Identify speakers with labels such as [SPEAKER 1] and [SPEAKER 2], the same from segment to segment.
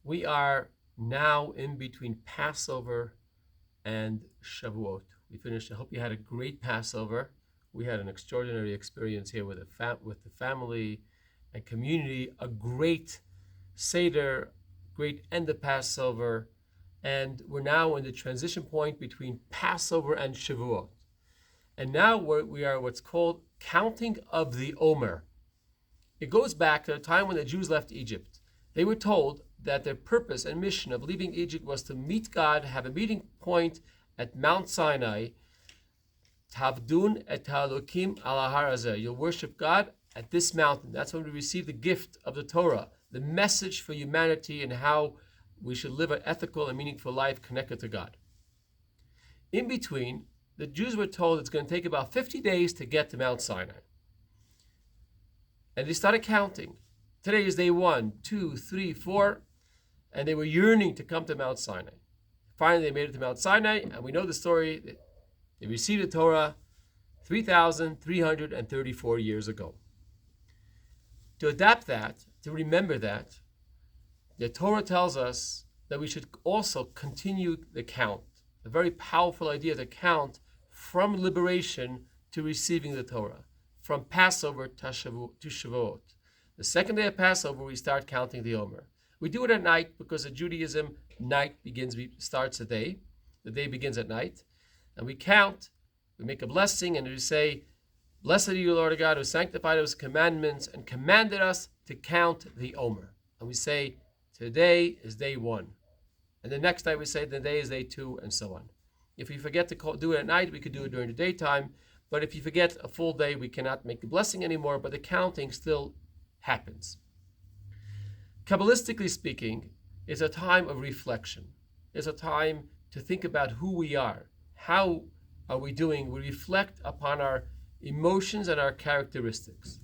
[SPEAKER 1] We are now in between Passover and Shavuot. We finished. I hope you had a great Passover. We had an extraordinary experience here with the family and community. A great Seder, great end of Passover, and we're now in the transition point between Passover and Shavuot. And now we are what's called counting of the Omer. It goes back to the time when the Jews left Egypt. They were told that their purpose and mission of leaving Egypt was to meet God, have a meeting point at Mount Sinai. Tavdun et ha'elokim al har hazeh. You'll worship God at this mountain. That's when we receive the gift of the Torah, the message for humanity and how we should live an ethical and meaningful life connected to God. In between, the Jews were told it's going to take about 50 days to get to Mount Sinai. And they started counting. Today is day 1, 2, 3, 4, and they were yearning to come to Mount Sinai. Finally, they made it to Mount Sinai, and we know the story. They received the Torah 3,334 years ago. To adapt that, to remember that, the Torah tells us that we should also continue the count. A very powerful idea to count from liberation to receiving the Torah, from Passover to Shavuot. The second day of Passover, we start counting the Omer. We do it at night because in Judaism, night starts the day. The day begins at night. And we count, we make a blessing, and we say, "Blessed are you, Lord God, who sanctified us commandments and commanded us to count the Omer." And we say, today is day 1. And the next night we say, the day is day 2, and so on. If we forget to do it at night, we could do it during the daytime. But if you forget a full day, we cannot make the blessing anymore, but the counting still happens. Kabbalistically speaking, it's a time of reflection. It's a time to think about who we are. How are we doing? We reflect upon our emotions and our characteristics.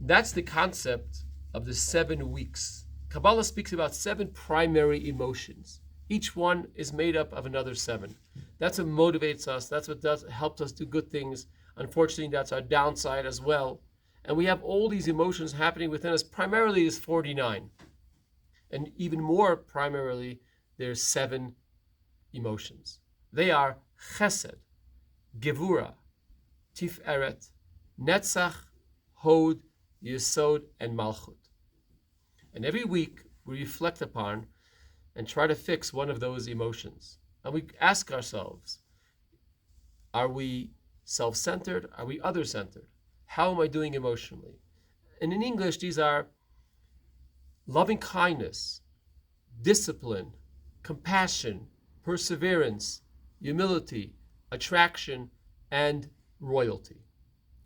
[SPEAKER 1] That's the concept of the 7 weeks. Kabbalah speaks about 7 primary emotions. Each one is made up of another 7. That's what motivates us. That's what helps us do good things. Unfortunately, that's our downside as well. And we have all these emotions happening within us. Primarily is 49. And even more primarily, there's 7 emotions. They are Chesed, Gevura, Tiferet, Netzach, Hod, Yesod, and Malchut. And every week we reflect upon and try to fix one of those emotions. And we ask ourselves, are we self-centered? Are we other-centered? How am I doing emotionally? And in English, these are loving kindness, discipline, compassion, perseverance, humility, attraction, and royalty.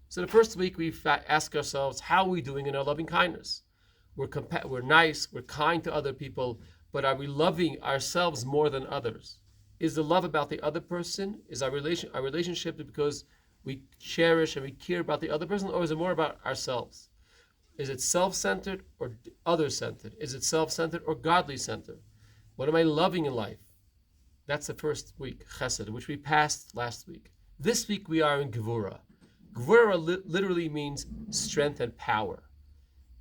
[SPEAKER 1] So the first week we ask ourselves, how are we doing in our loving kindness? We're nice, we're kind to other people, but are we loving ourselves more than others? Is the love about the other person? Is our relationship because we cherish and we care about the other person, or is it more about ourselves? Is it self-centered or other-centered? Is it self-centered or godly-centered? What am I loving in life? That's the first week, Chesed, which we passed last week. This week we are in Gevura. Gevura literally means strength and power.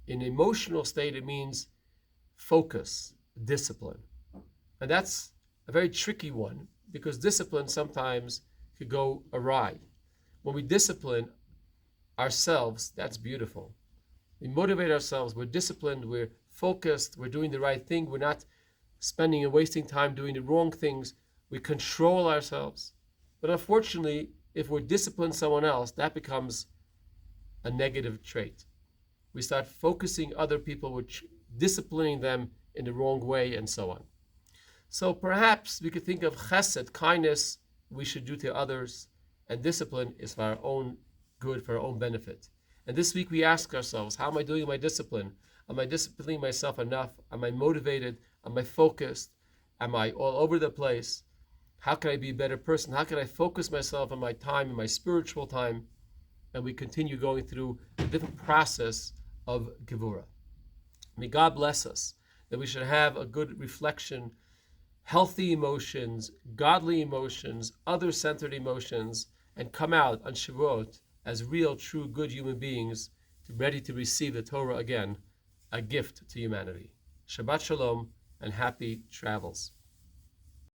[SPEAKER 1] In emotional state, it means focus, discipline. And that's a very tricky one because discipline sometimes could go awry. When we discipline ourselves, that's beautiful. We motivate ourselves, we're disciplined, we're focused, we're doing the right thing, we're not spending and wasting time doing the wrong things. We control ourselves. But unfortunately, if we're disciplining someone else, that becomes a negative trait. We start focusing other people, which disciplining them in the wrong way, and so on. So perhaps we could think of chesed, kindness, we should do to others, and discipline is for our own good, for our own benefit. And this week we ask ourselves, how am I doing in my discipline? Am I disciplining myself enough? Am I motivated? Am I focused? Am I all over the place? How can I be a better person? How can I focus myself on my time, in my spiritual time? And we continue going through a different process of Gevura. May God bless us, that we should have a good reflection, healthy emotions, godly emotions, other-centered emotions, and come out on Shavuot as real, true, good human beings, ready to receive the Torah again, a gift to humanity. Shabbat Shalom and happy travels.